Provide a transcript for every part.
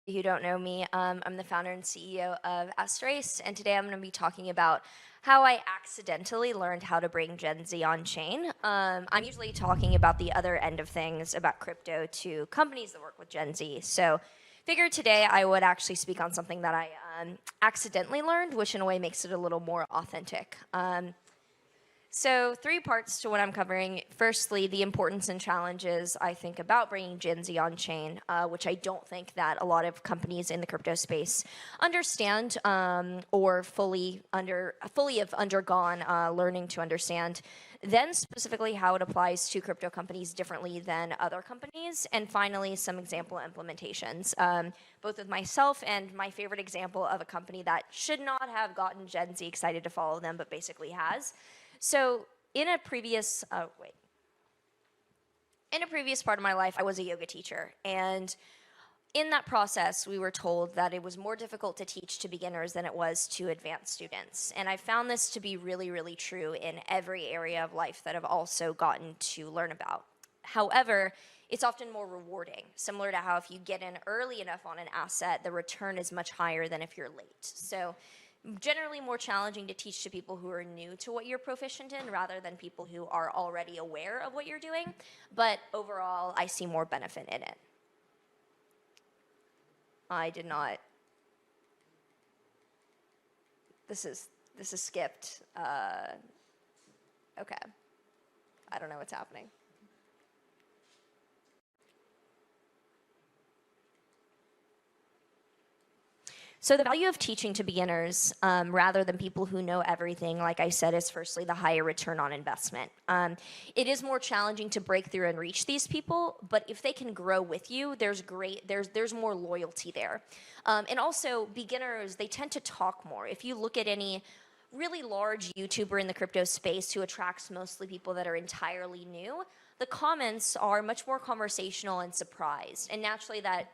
Who don't know me, I'm the founder and CEO of Astrace, and today I'm going to be talking about how I accidentally learned how to bring Gen Z on chain. I'm usually talking about the other end of things, about crypto, to companies that work with Gen Z. So figured today I would actually speak on something that I accidentally learned, which in a way makes it a little more authentic. So 3 parts to what I'm covering. Firstly, the importance and challenges I think about bringing Gen Z on chain, which I don't think that a lot of companies in the crypto space understand or fully have undergone learning to understand. Then specifically how it applies to crypto companies differently than other companies. And finally, some example implementations, both with myself and my favorite example of a company that should not have gotten Gen Z excited to follow them, but basically has. So in a previous part of my life, I was a yoga teacher, and in that process, we were told that it was more difficult to teach to beginners than it was to advanced students. And I found this to be really, really true in every area of life that I've also gotten to learn about. However, it's often more rewarding, similar to how if you get in early enough on an asset, the return is much higher than if you're late. So generally more challenging to teach to people who are new to what you're proficient in rather than people who are already aware of what you're doing. But overall, I see more benefit in it. I did not. This is skipped. Okay. I don't know what's happening. So the value of teaching to beginners rather than people who know everything, like I said, is firstly the higher return on investment. It is more challenging to break through and reach these people, but if they can grow with you, there's more loyalty there. And also beginners, they tend to talk more. If you look at any really large YouTuber in the crypto space who attracts mostly people that are entirely new, the comments are much more conversational and surprised. And naturally that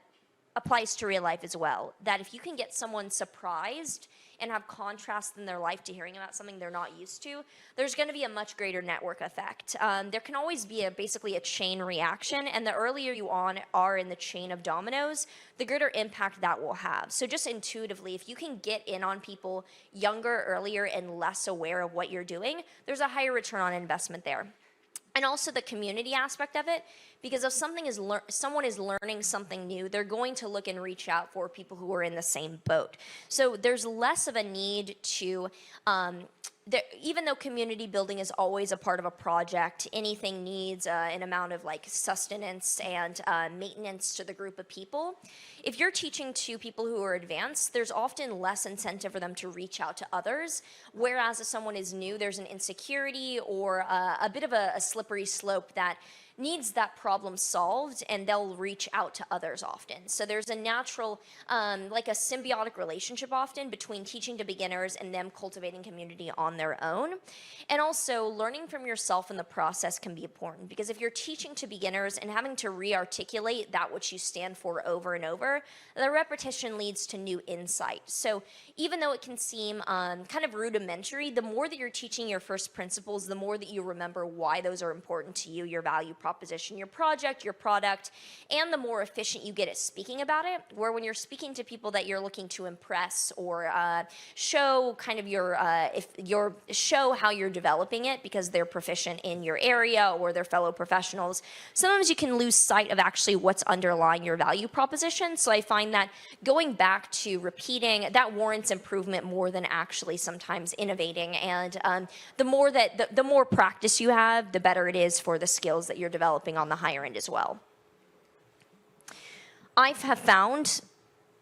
applies to real life as well, that if you can get someone surprised and have contrast in their life to hearing about something they're not used to, there's going to be a much greater network effect. There can always be basically a chain reaction, and the earlier you are in the chain of dominoes, the greater impact that will have. So just intuitively, if you can get in on people younger, earlier, and less aware of what you're doing, there's a higher return on investment there. And also the community aspect of it, because if someone is learning something new, they're going to look and reach out for people who are in the same boat. So there's less of a need to, even though community building is always a part of a project, anything needs an amount of like sustenance and maintenance to the group of people. If you're teaching to people who are advanced, there's often less incentive for them to reach out to others, whereas if someone is new, there's an insecurity or a bit of a slippery slope that needs that problem solved, and they'll reach out to others often. So there's a natural, like a symbiotic relationship often between teaching to beginners and them cultivating community on their own. And also learning from yourself in the process can be important, because if you're teaching to beginners and having to re-articulate that which you stand for over and over, the repetition leads to new insight. So even though it can seem kind of rudimentary, the more that you're teaching your first principles, the more that you remember why those are important to you, your value proposition, your project, your product, and the more efficient you get at speaking about it, where when you're speaking to people that you're looking to impress or show kind of show how you're developing it because they're proficient in your area or they're fellow professionals, sometimes you can lose sight of actually what's underlying your value proposition. So I find that going back to repeating, that warrants improvement more than actually sometimes innovating. And the more practice you have, the better it is for the skills that you're developing on the higher end as well. I have found,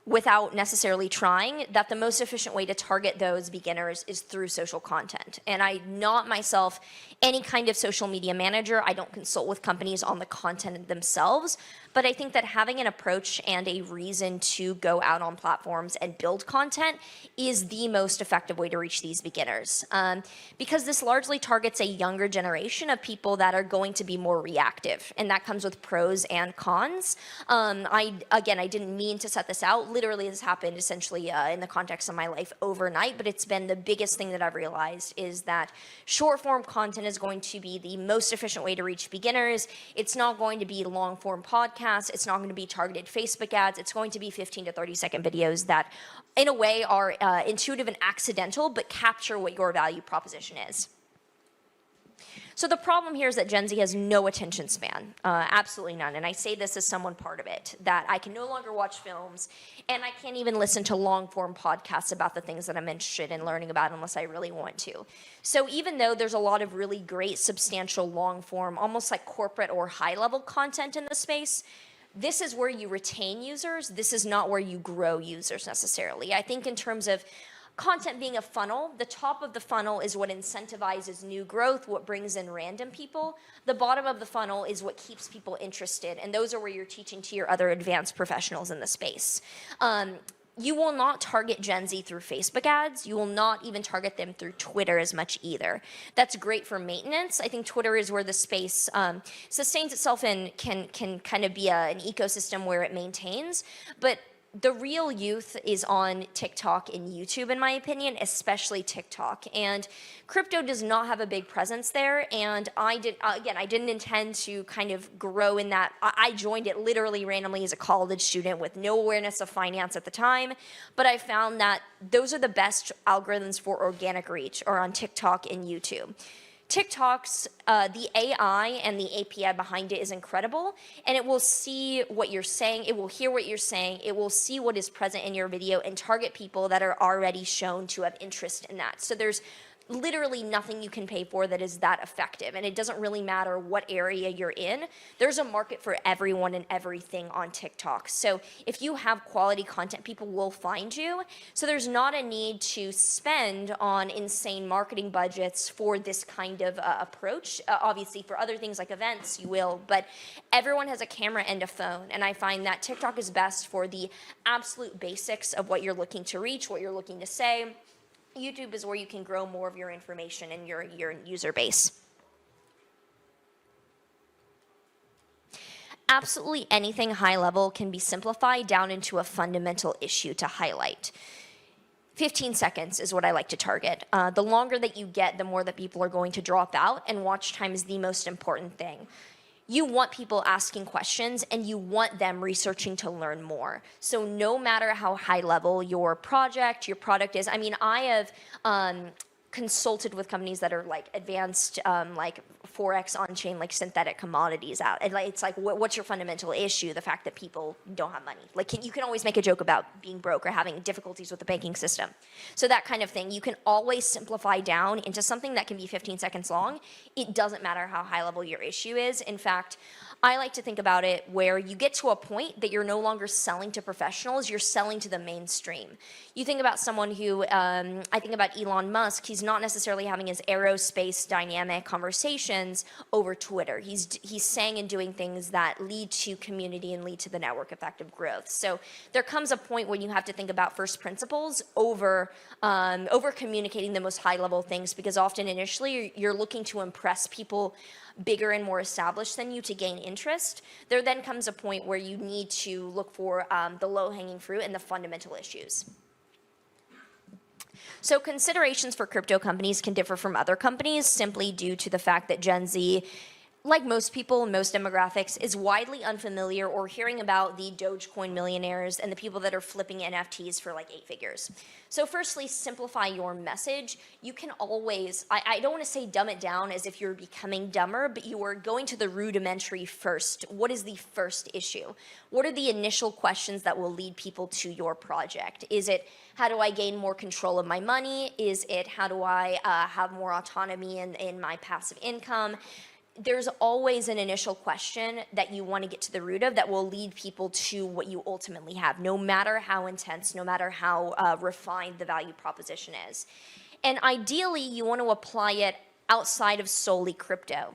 without necessarily trying, that the most efficient way to target those beginners is through social content. And I'm not myself any kind of social media manager. I don't consult with companies on the content themselves, but I think that having an approach and a reason to go out on platforms and build content is the most effective way to reach these beginners. Because this largely targets a younger generation of people that are going to be more reactive, and that comes with pros and cons. I didn't mean to set this out. Literally, this happened essentially in the context of my life overnight, but it's been the biggest thing that I've realized is that short-form content is going to be the most efficient way to reach beginners. It's not going to be long-form podcasts podcasts. It's not going to be targeted Facebook ads. It's going to be 15 to 30-second videos that, in a way, are intuitive and accidental, but capture what your value proposition is. So the problem here is that Gen Z has no attention span, absolutely none. And I say this as someone part of it, that I can no longer watch films, and I can't even listen to long-form podcasts about the things that I'm interested in learning about unless I really want to. So even though there's a lot of really great, substantial, long-form, almost like corporate or high-level content in the space, this is where you retain users. This is not where you grow users necessarily. I think in terms of content being a funnel, the top of the funnel is what incentivizes new growth, what brings in random people. The bottom of the funnel is what keeps people interested, and those are where you're teaching to your other advanced professionals in the space. You will not target Gen Z through Facebook ads. You will not even target them through Twitter as much either. That's great for maintenance. I think Twitter is where the space sustains itself and can kind of be an ecosystem where it maintains, but the real youth is on TikTok and YouTube, in my opinion, especially TikTok. And crypto does not have a big presence there. And I didn't intend to kind of grow in that. I joined it literally randomly as a college student with no awareness of finance at the time. But I found that those are the best algorithms for organic reach, or on TikTok and YouTube. TikTok's, the AI and the API behind it is incredible, and it will see what you're saying, it will hear what you're saying, it will see what is present in your video and target people that are already shown to have interest in that. So there's literally nothing you can pay for that is that effective, and it doesn't really matter what area you're in. There's a market for everyone and everything on TikTok. So if you have quality content, people will find you. So there's not a need to spend on insane marketing budgets for this kind of approach. Obviously, for other things like events, you will, but everyone has a camera and a phone, and I find that TikTok is best for the absolute basics of what you're looking to reach, what you're looking to say. YouTube is where you can grow more of your information and your user base. Absolutely anything high level can be simplified down into a fundamental issue to highlight. 15 seconds is what I like to target. The longer that you get, the more that people are going to drop out, and watch time is the most important thing. You want people asking questions, and you want them researching to learn more. So no matter how high level your project, your product is, I mean, I have consulted with companies that are like advanced, like Forex on-chain, like synthetic commodities out. And it's like, what's your fundamental issue? The fact that people don't have money. Like, you can always make a joke about being broke or having difficulties with the banking system. So that kind of thing, you can always simplify down into something that can be 15 seconds long. It doesn't matter how high level your issue is. In fact, I like to think about it where you get to a point that you're no longer selling to professionals, you're selling to the mainstream. You think about someone who, I think about Elon Musk, he's not necessarily having his aerospace dynamic conversations over Twitter. He's saying and doing things that lead to community and lead to the network effect of growth. So there comes a point when you have to think about first principles over communicating the most high level things, because often initially you're looking to impress people bigger and more established than you to gain interest. There then comes a point where you need to look for the low-hanging fruit and the fundamental issues. So considerations for crypto companies can differ from other companies simply due to the fact that Gen Z, like most people in most demographics, is widely unfamiliar or hearing about the Dogecoin millionaires and the people that are flipping NFTs for like 8 figures. So firstly, simplify your message. You can always, I don't want to say dumb it down as if you're becoming dumber, but you are going to the rudimentary first. What is the first issue? What are the initial questions that will lead people to your project? Is it, how do I gain more control of my money? Is it, how do I have more autonomy in my passive income? There's always an initial question that you want to get to the root of that will lead people to what you ultimately have, no matter how intense, no matter how refined the value proposition is. And ideally, you want to apply it outside of solely crypto.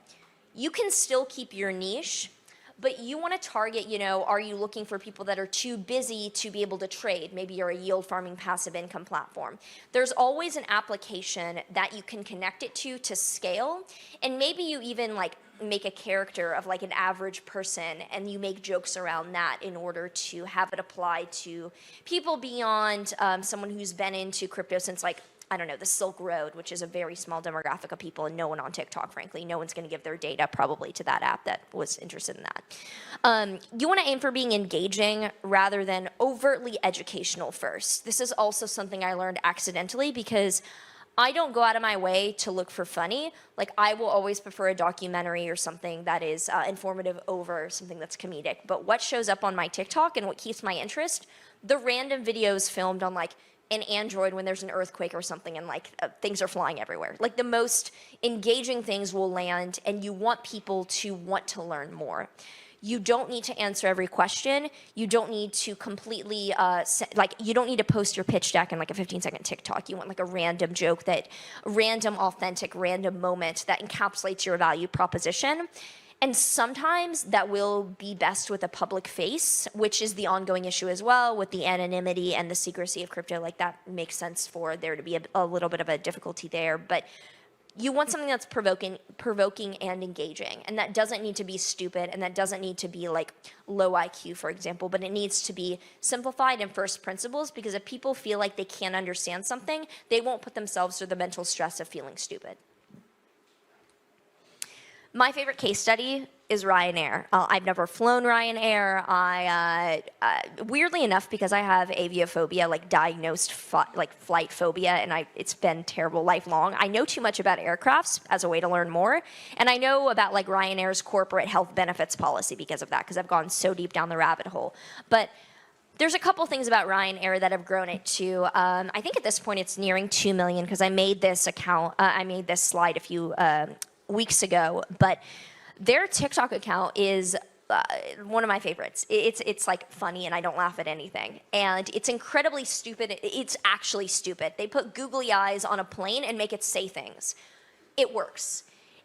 You can still keep your niche, but you want to target, are you looking for people that are too busy to be able to trade? Maybe you're a yield farming passive income platform. There's always an application that you can connect it to scale, and maybe you even like make a character of like an average person and you make jokes around that in order to have it apply to people beyond someone who's been into crypto since like I don't know, the Silk Road, which is a very small demographic of people, and no one on TikTok, frankly. No one's going to give their data probably to that app that was interested in that. You want to aim for being engaging rather than overtly educational first. This is also something I learned accidentally because I don't go out of my way to look for funny. Like, I will always prefer a documentary or something that is informative over something that's comedic. But what shows up on my TikTok and what keeps my interest, the random videos filmed on like an Android when there's an earthquake or something and like things are flying everywhere. Like, the most engaging things will land, and you want people to want to learn more. You don't need to answer every question. You don't need to completely, you don't need to post your pitch deck in like a 15-second TikTok. You want like a random joke, random, authentic, random moment that encapsulates your value proposition. And sometimes that will be best with a public face, which is the ongoing issue as well with the anonymity and the secrecy of crypto. Like, that makes sense for there to be a little bit of a difficulty there. But you want something that's provoking and engaging. And that doesn't need to be stupid, and that doesn't need to be like low IQ, for example, but it needs to be simplified and first principles, because if people feel like they can't understand something, they won't put themselves through the mental stress of feeling stupid. My favorite case study is Ryanair. I've never flown Ryanair. Weirdly enough, because I have aviophobia, like diagnosed flight phobia, and it's been terrible lifelong, I know too much about aircrafts as a way to learn more. And I know about like Ryanair's corporate health benefits policy because of that, because I've gone so deep down the rabbit hole. But there's a couple things about Ryanair that have grown it to, I think at this point it's nearing 2 million, because I made this slide a few weeks ago, but their TikTok account is one of my favorites. It's like funny, and I don't laugh at anything. And it's incredibly stupid. It's actually stupid. They put googly eyes on a plane and make it say things. It works.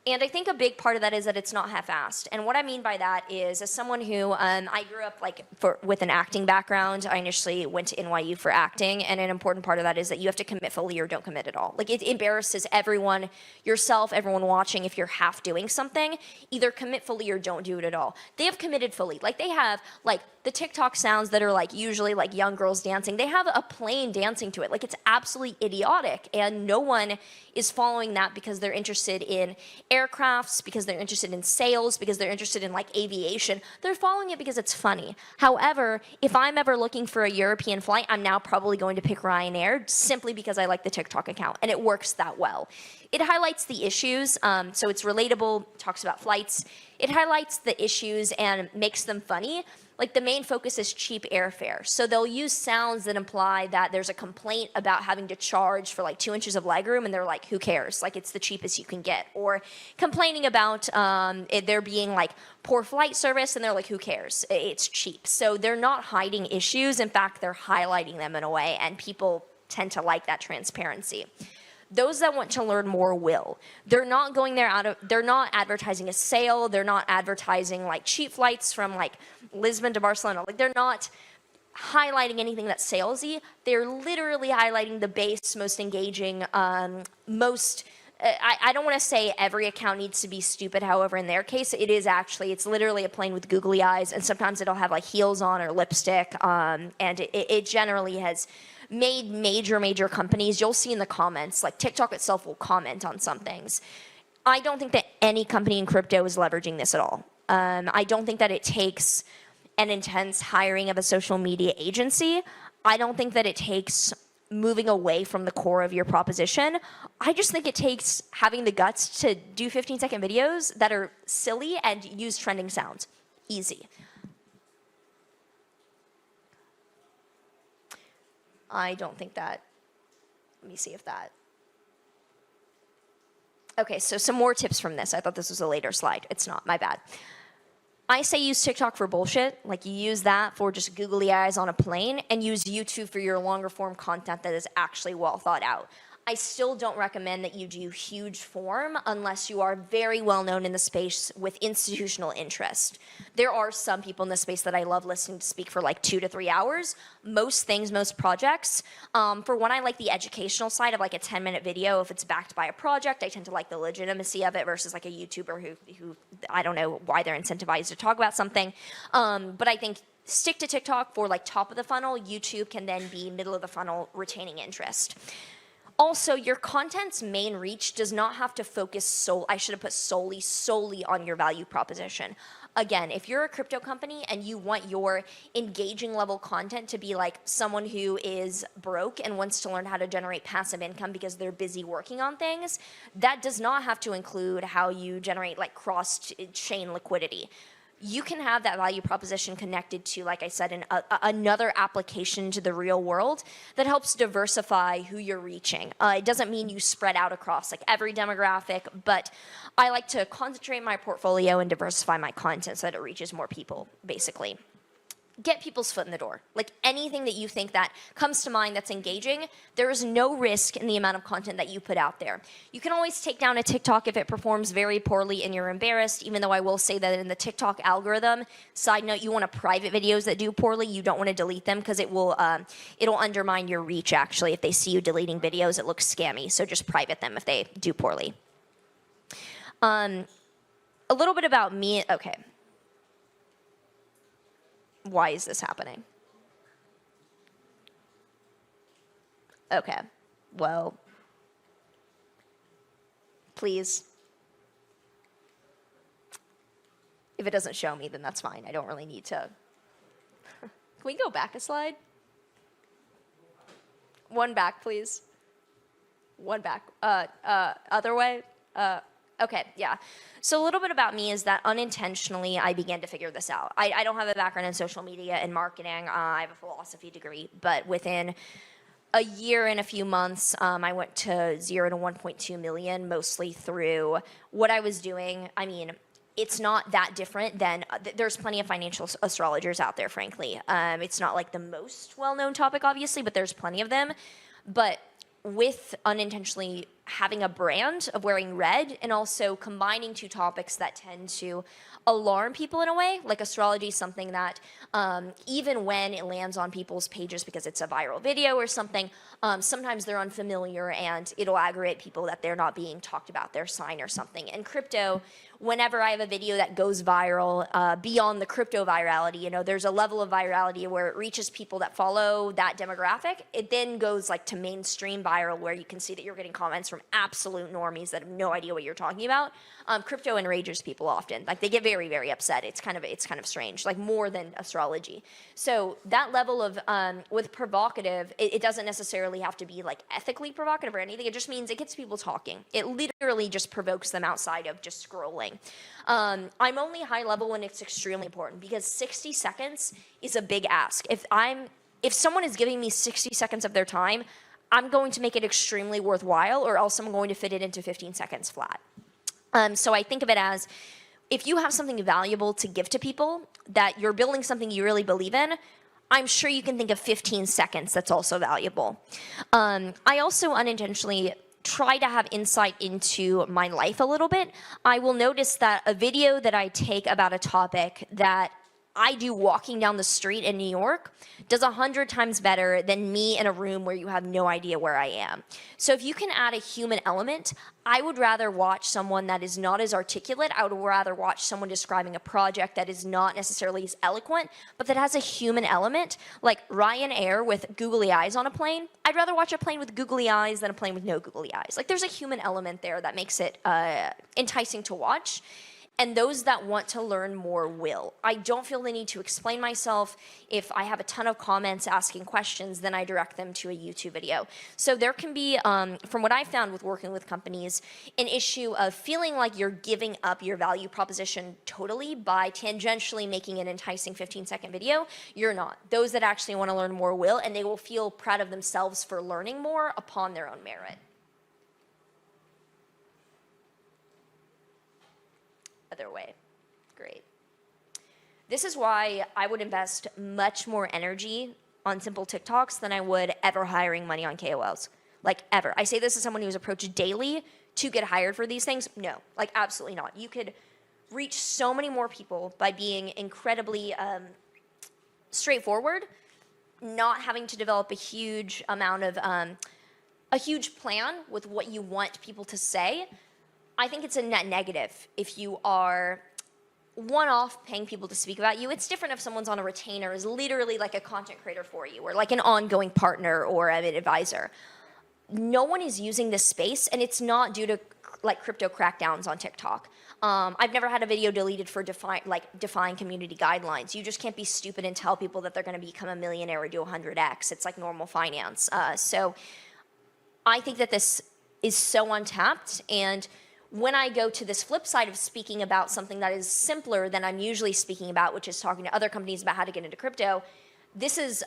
And I think a big part of that is that it's not half-assed. And what I mean by that is, as someone who, I grew up with an acting background. I initially went to NYU for acting, and an important part of that is that you have to commit fully or don't commit at all. Like, it embarrasses everyone, yourself, everyone watching, if you're half doing something. Either commit fully or don't do it at all. They have committed fully. Like, they have, like, the TikTok sounds that are like usually like young girls dancing, they have a plane dancing to it. Like, it's absolutely idiotic, and no one is following that because they're interested in aircrafts, because they're interested in sales, because they're interested in like aviation. They're following it because it's funny. However, if I'm ever looking for a European flight, I'm now probably going to pick Ryanair simply because I like the TikTok account, and it works that well. It highlights the issues, so it's relatable, talks about flights. It highlights the issues and makes them funny. Like, the main focus is cheap airfare. So they'll use sounds that imply that there's a complaint about having to charge for like 2 inches of legroom, and they're like, who cares? Like, it's the cheapest you can get. Or complaining about there being like poor flight service, and they're like, who cares? It's cheap. So they're not hiding issues. In fact, they're highlighting them in a way, and people tend to like that transparency. Those that want to learn more will. They're not going there they're not advertising a sale. They're not advertising like cheap flights from like Lisbon to Barcelona. Like, they're not highlighting anything that's salesy. They're literally highlighting the base, most engaging, I don't want to say every account needs to be stupid. However, in their case, it's literally a plane with googly eyes, and sometimes it'll have like heels on or lipstick, and it generally has made major companies, you'll see in the comments, like TikTok itself will comment on some things. I don't think that any company in crypto is leveraging this at all. I don't think that it takes an intense hiring of a social media agency. I don't think that it takes moving away from the core of your proposition. I just think it takes having the guts to do 15-second videos that are silly and use trending sounds. Easy. I don't think that, let me see if that. Okay, so some more tips from this. I thought this was a later slide. It's not, my bad. I say use TikTok for bullshit. Like, you use that for just googly eyes on a plane, and use YouTube for your longer form content that is actually well thought out. I still don't recommend that you do huge form unless you are very well known in the space with institutional interest. There are some people in the space that I love listening to speak for like 2 to 3 hours. Most projects, for when I like the educational side of like a 10-minute video, if it's backed by a project, I tend to like the legitimacy of it versus like a YouTuber who I don't know why they're incentivized to talk about something. But I think stick to TikTok for like top of the funnel. YouTube can then be middle of the funnel, retaining interest. Also, your content's main reach does not have to focus I should have put solely on your value proposition. Again, if you're a crypto company and you want your engaging level content to be like someone who is broke and wants to learn how to generate passive income because they're busy working on things, that does not have to include how you generate like cross-chain liquidity. You can have that value proposition connected to, like I said, another application to the real world that helps diversify who you're reaching. It doesn't mean you spread out across like every demographic, but I like to concentrate my portfolio and diversify my content so that it reaches more people, basically. Get people's foot in the door. Like anything that you think that comes to mind that's engaging, there is no risk in the amount of content that you put out there. You can always take down a TikTok if it performs very poorly and you're embarrassed, even though I will say that in the TikTok algorithm, side note, you want to private videos that do poorly, you don't want to delete them because it'll undermine your reach actually. If they see you deleting videos, it looks scammy, so just private them if they do poorly. A little bit about me, okay. Why is this happening? Okay, well, please. If it doesn't show me, then that's fine. I don't really need to. Can we go back a slide? One back, please. One back. Other way? Okay, yeah. So a little bit about me is that unintentionally I began to figure this out. I don't have a background in social media and marketing. I have a philosophy degree, but within a year and a few months, I went to 0 to 1.2 million, mostly through what I was doing. I mean, it's not that different than, there's plenty of financial astrologers out there, frankly. It's not like the most well-known topic, obviously, but there's plenty of them. But with unintentionally having a brand of wearing red and also combining two topics that tend to alarm people in a way, like astrology is something that even when it lands on people's pages because it's a viral video or something, sometimes they're unfamiliar and it'll aggravate people that they're not being talked about their sign or something. And crypto, whenever I have a video that goes viral beyond the crypto virality, there's a level of virality where it reaches people that follow that demographic. It then goes like to mainstream viral where you can see that you're getting comments from absolute normies that have no idea what you're talking about. Crypto enrages people often. Like they get very, very upset. It's kind of strange, like more than astrology. So that level of, with provocative, it doesn't necessarily have to be like ethically provocative or anything. It just means it gets people talking. It literally just provokes them outside of just scrolling. I'm only high level when it's extremely important because 60 seconds is a big ask. If someone is giving me 60 seconds of their time, I'm going to make it extremely worthwhile or else I'm going to fit it into 15 seconds flat. So I think of it as if you have something valuable to give to people, that you're building something you really believe in, I'm sure you can think of 15 seconds that's also valuable. I also unintentionally try to have insight into my life a little bit. I will notice that a video that I take about a topic that I do walking down the street in New York does 100 times better than me in a room where you have no idea where I am. So if you can add a human element, I would rather watch someone that is not as articulate. I would rather watch someone describing a project that is not necessarily as eloquent, but that has a human element, like Ryanair with googly eyes on a plane. I'd rather watch a plane with googly eyes than a plane with no googly eyes. Like there's a human element there that makes it enticing to watch. And those that want to learn more will. I don't feel the need to explain myself. If I have a ton of comments asking questions, then I direct them to a YouTube video. So there can be, from what I've found with working with companies, an issue of feeling like you're giving up your value proposition totally by tangentially making an enticing 15-second video. You're not. Those that actually want to learn more will, and they will feel proud of themselves for learning more upon their own merit. Other way. Great. This is why I would invest much more energy on simple TikToks than I would ever hiring money on KOLs. Like ever. I say this as someone who's approached daily to get hired for these things. No, like absolutely not. You could reach so many more people by being incredibly straightforward, not having to develop a huge amount of, a huge plan with what you want people to say. I think it's a net negative if you are one-off paying people to speak about you. It's different if someone's on a retainer, is literally like a content creator for you, or like an ongoing partner or an advisor. no one is using this space, and it's not due to like crypto crackdowns on TikTok. I've never had a video deleted for defying community guidelines. You just can't be stupid and tell people that they're going to become a millionaire or do 100x. It's like normal finance. So I think that this is so untapped, and when I go to this flip side of speaking about something that is simpler than I'm usually speaking about, which is talking to other companies about how to get into crypto, this is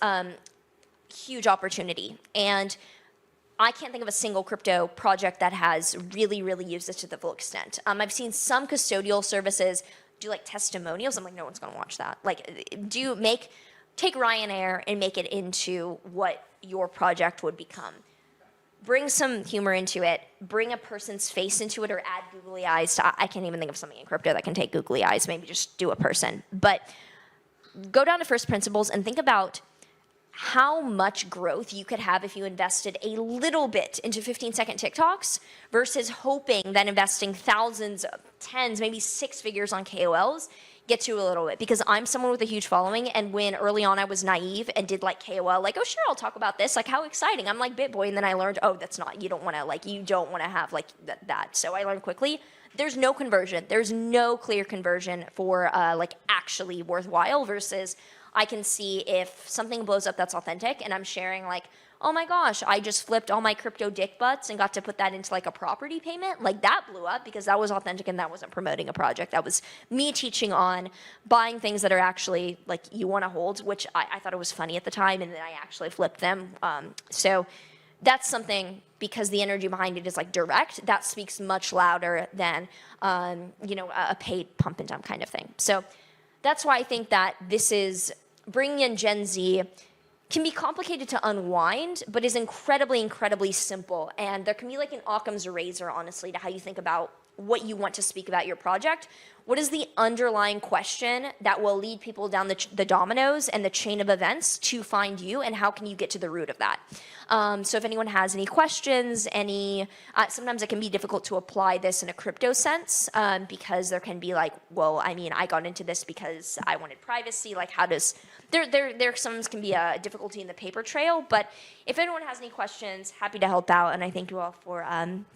huge opportunity. And I can't think of a single crypto project that has really, really used this to the full extent. I've seen some custodial services do like testimonials. I'm like, no one's gonna watch that. Like, take Ryanair and make it into what your project would become. Bring some humor into it, bring a person's face into it, or add googly eyes to, I can't even think of something in crypto that can take googly eyes, maybe just do a person. But go down to first principles and think about how much growth you could have if you invested a little bit into 15-second TikToks versus hoping that investing thousands, tens, maybe six figures on KOLs gets you a little bit. Because I'm someone with a huge following, and when early on I was naive and did like KOL, like, oh sure, I'll talk about this, like how exciting. I'm like BitBoy, and then I learned, oh, that's not, you don't wanna have like that. So I learned quickly, there's no conversion. There's no clear conversion for like actually worthwhile versus I can see if something blows up that's authentic and I'm sharing like, oh my gosh, I just flipped all my crypto dick butts and got to put that into like a property payment. Like that blew up because that was authentic and that wasn't promoting a project. That was me teaching on buying things that are actually like you want to hold, which I thought it was funny at the time, and then I actually flipped them. So that's something, because the energy behind it is like direct, that speaks much louder than a paid pump and dump kind of thing. So that's why I think that this is bringing in Gen Z can be complicated to unwind, but is incredibly, incredibly simple. And there can be like an Occam's razor, honestly, to how you think about what you want to speak about your project. What is the underlying question that will lead people down the dominoes and the chain of events to find you, and how can you get to the root of that? So if anyone has any questions, sometimes it can be difficult to apply this in a crypto sense because there can be like, well, I mean, I got into this because I wanted privacy. Like, how does, there sometimes can be a difficulty in the paper trail, but if anyone has any questions, happy to help out, and I thank you all for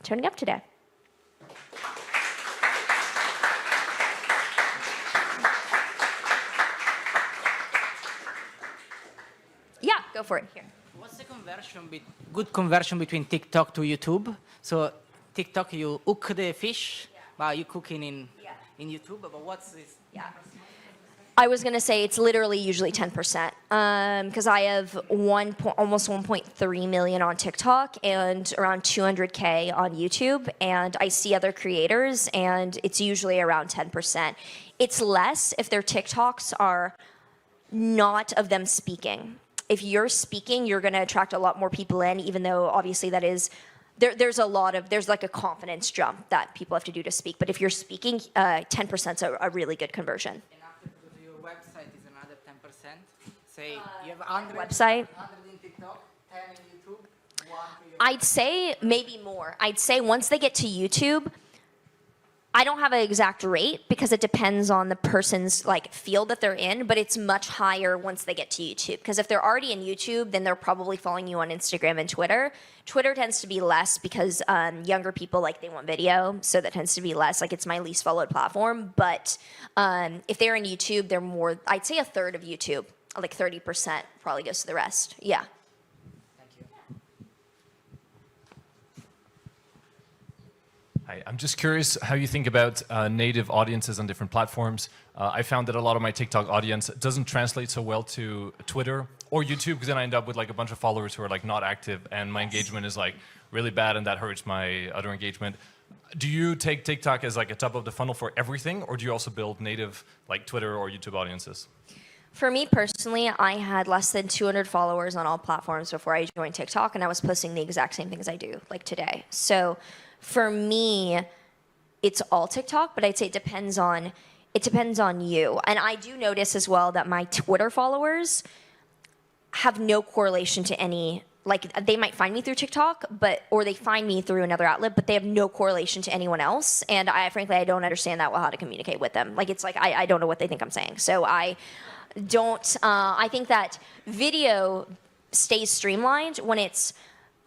turning up today. Yeah, go for it. Here. What's the good conversion between TikTok to YouTube? So TikTok, you hook the fish, but you cooking in YouTube. But what's this? Yeah. I was going to say it's literally usually 10%, because I have almost 1.3 million on TikTok and around 200K on YouTube, and I see other creators, and it's usually around 10%. It's less if their TikToks are not of them speaking. If you're speaking, you're going to attract a lot more people in, even though obviously that is, there's like a confidence jump that people have to do to speak. But if you're speaking, 10% is a really good conversion. And after to go to your website is another 10%. Say you have 100, website. 100 in TikTok, 10 in YouTube, 1 for your I'd say maybe more. I'd say once they get to YouTube, I don't have an exact rate because it depends on the person's like field that they're in, but it's much higher once they get to YouTube. Because if they're already in YouTube, then they're probably following you on Instagram and Twitter. Twitter tends to be less because younger people, like, they want video, so that tends to be less. Like, it's my least followed platform. But if they're in YouTube, they're more, I'd say a third of YouTube, like 30% probably goes to the rest. Yeah. Hi, I'm just curious how you think about native audiences on different platforms. I found that a lot of my TikTok audience doesn't translate so well to Twitter or YouTube, because then I end up with like a bunch of followers who are like not active, and my engagement is like really bad, and that hurts my other engagement. Do you take TikTok as like a top of the funnel for everything, or do you also build native like Twitter or YouTube audiences? For me personally, I had less than 200 followers on all platforms before I joined TikTok, and I was posting the exact same things I do like today. So for me, it's all TikTok, but I'd say it depends on you. And I do notice as well that my Twitter followers have no correlation to any, like, they might find me through TikTok, or they find me through another outlet, but they have no correlation to anyone else. And frankly, I don't understand that well, how to communicate with them. Like, it's like, I don't know what they think I'm saying. So I think that video stays streamlined when it's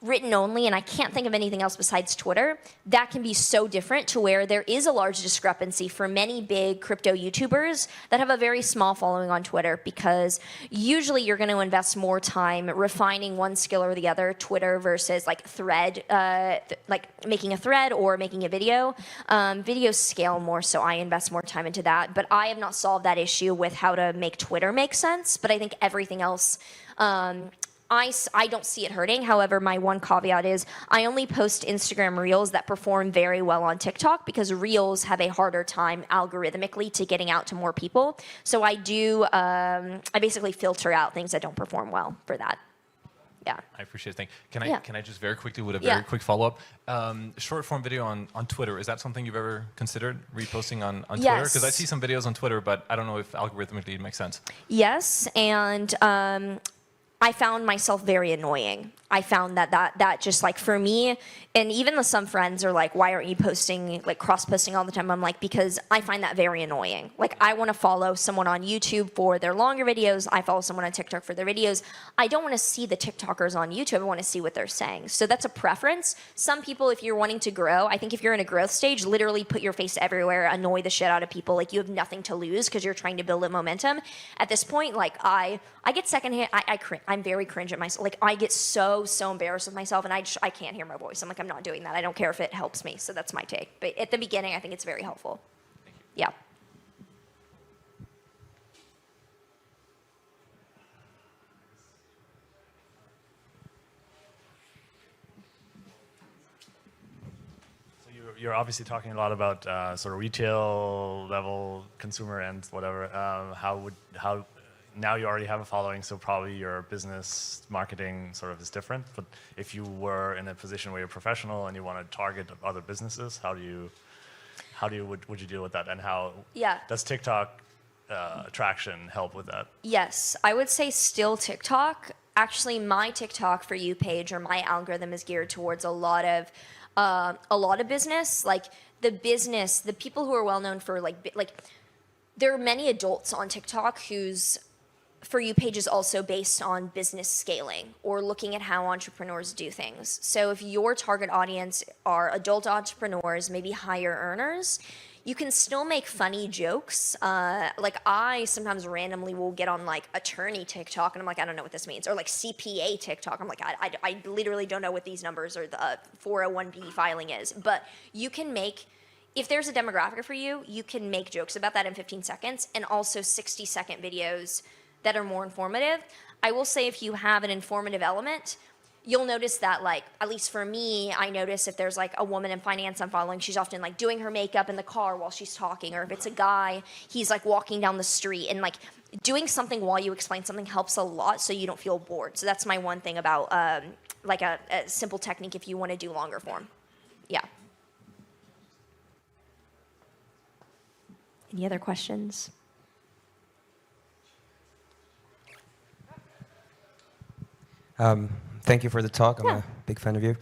written only, and I can't think of anything else besides Twitter, that can be so different to where there is a large discrepancy for many big crypto YouTubers that have a very small following on Twitter, because usually you're going to invest more time refining one skill or the other, Twitter versus like thread, like making a thread or making a video. Videos scale more, so I invest more time into that, but I have not solved that issue with how to make Twitter make sense, but I think everything else, I don't see it hurting. However, my one caveat is I only post Instagram Reels that perform very well on TikTok, because Reels have a harder time algorithmically to getting out to more people. So I basically filter out things that don't perform well for that. Yeah. I appreciate it. Can I just very quickly, with a Yeah. very quick follow-up? Short form video on Twitter, is that something you've ever considered reposting on Twitter? Yes. Because I see some videos on Twitter, but I don't know if algorithmically it makes sense. Yes, and I found myself very annoying. I found that just like for me, and even some friends are like, why aren't you posting, like cross-posting all the time? I'm like, because I find that very annoying. Like I want to follow someone on YouTube for their longer videos. I follow someone on TikTok for their videos. I don't want to see the TikTokers on YouTube. I want to see what they're saying. So that's a preference. Some people, if you're wanting to grow, I think if you're in a growth stage, literally put your face everywhere, annoy the shit out of people. Like you have nothing to lose because you're trying to build a momentum. At this point, like I get secondhand, I'm very cringe at myself. Like I get so embarrassed with myself, and I can't hear my voice. I'm like, I'm not doing that. I don't care if it helps me. So that's my take. But at the beginning, I think it's very helpful. Yeah. So you're obviously talking a lot about sort of retail level, consumer end, whatever. How now you already have a following, so probably your business marketing sort of is different. But if you were in a position where you're professional and you want to target other businesses, would you deal with that? And how does TikTok traction help with that? Yes, I would say still TikTok. Actually, my TikTok For You page or my algorithm is geared towards a lot of business. Like the people who are well known for like there are many adults on TikTok whose For You page is also based on business scaling or looking at how entrepreneurs do things. So if your target audience are adult entrepreneurs, maybe higher earners, you can still make funny jokes. Like I sometimes randomly will get on like attorney TikTok and I'm like, I don't know what this means. Or like CPA TikTok. I'm like, I literally don't know what these numbers or the 401b filing is. But you can make, if there's a demographic for you, you can make jokes about that in 15 seconds and also 60-second videos that are more informative. I will say if you have an informative element, you'll notice that, like, at least for me, I notice if there's like a woman in finance I'm following, she's often like doing her makeup in the car while she's talking, or if it's a guy, he's like walking down the street, and like doing something while you explain something helps a lot so you don't feel bored. So that's my one thing about like a simple technique if you want to do longer form. Yeah. Any other questions? Thank you for the talk. I'm Yeah. a big fan of you.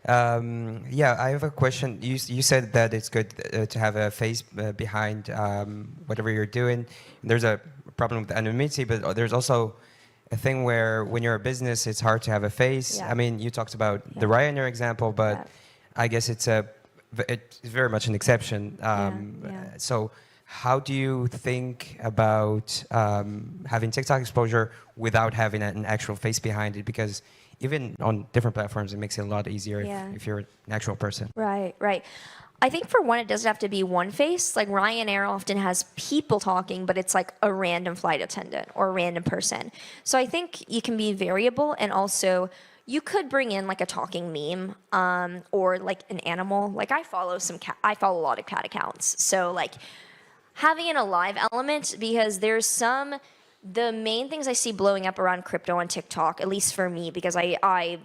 Yeah, I have a question. You said that it's good to have a face behind whatever you're doing. There's a problem with anonymity, but there's also a thing where when you're a business, it's hard to have a face. Yeah. I mean, you talked about Yeah. the Ryanair example, but Yeah. I guess it's very much an exception. Yeah. So how do you think about having TikTok exposure without having an actual face behind it? Because even on different platforms, it makes it a lot easier if you're an actual person. Right, right. I think for one, it doesn't have to be one face. Like Ryanair often has people talking, but it's like a random flight attendant or a random person. So I think you can be variable, and also you could bring in like a talking meme or like an animal. Like I follow a lot of cat accounts. So like having an alive element, because the main things I see blowing up around crypto on TikTok, at least for me, because I've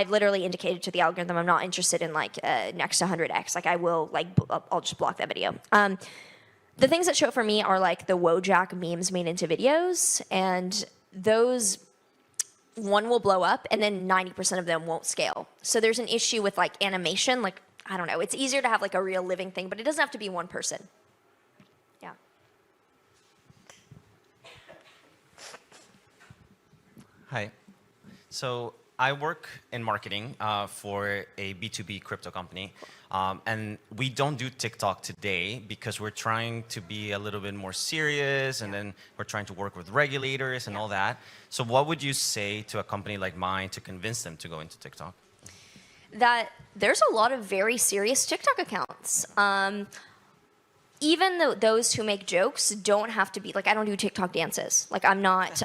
literally indicated to the algorithm I'm not interested in like next to 100x. Like I'll just block that video. The things that show up for me are like the Wojak memes made into videos, and those one will blow up, and then 90% of them won't scale. So there's an issue with like animation. Like I don't know, it's easier to have like a real living thing, but it doesn't have to be one person. Yeah. Hi. So I work in marketing for a B2B crypto company. And we don't do TikTok today because we're trying to be a little bit more serious, and then we're trying to work with regulators and all that. So what would you say to a company like mine to convince them to go into TikTok? That there's a lot of very serious TikTok accounts. Even though those who make jokes don't have to be like, I don't do TikTok dances. Like I'm not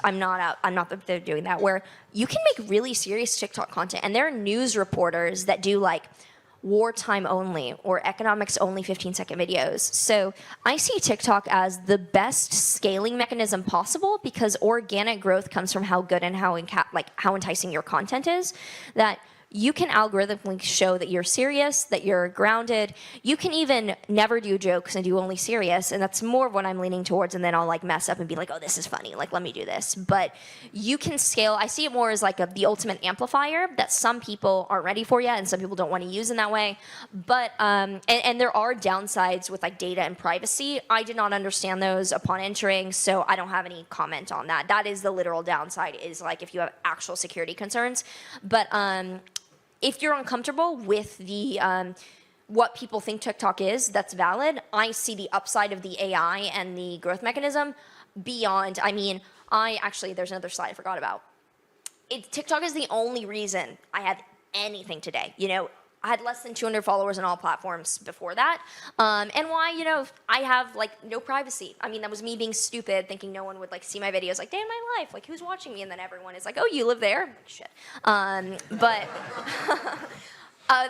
they're doing that. Where you can make really serious TikTok content, and there are news reporters that do like wartime only or economics only 15-second videos. So I see TikTok as the best scaling mechanism possible because organic growth comes from how good and how enticing your content is. That you can algorithmically show that you're serious, that you're grounded. You can even never do jokes and do only serious, and that's more of what I'm leaning towards, and then I'll like mess up and be like, oh, this is funny, like let me do this. But you can scale. I see it more as like the ultimate amplifier that some people aren't ready for yet, and some people don't want to use in that way. But, and there are downsides with like data and privacy. I did not understand those upon entering, so I don't have any comment on that. That is the literal downside, is like if you have actual security concerns. But, if you're uncomfortable with the what people think TikTok is, that's valid. I see the upside of the AI and the growth mechanism beyond. I mean, there's another slide I forgot about. TikTok is the only reason I had anything today. You know, I had less than 200 followers on all platforms before that. And why, you know, I have like no privacy. I mean, that was me being stupid, thinking no one would like see my videos, like day in my life, like who's watching me? And then everyone is like, oh, you live there? Like, shit. But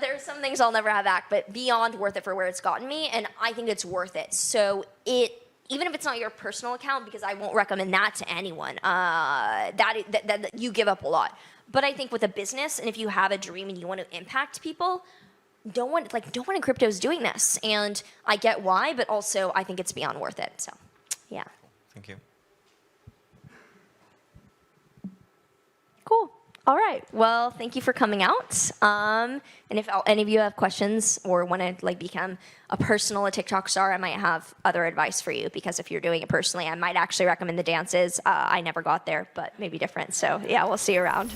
there's some things I'll never have back, but beyond worth it for where it's gotten me, and I think it's worth it. So even if it's not your personal account, because I won't recommend that to anyone, that you give up a lot. But I think with a business, and if you have a dream and you want to impact people, no one in crypto is doing this. And I get why, but also I think it's beyond worth it. So, yeah. Thank you. Cool. All right. Well, thank you for coming out. And if any of you have questions or want to like become a TikTok star, I might have other advice for you, because if you're doing it personally, I might actually recommend the dances. I never got there, but maybe different. So yeah, we'll see you around.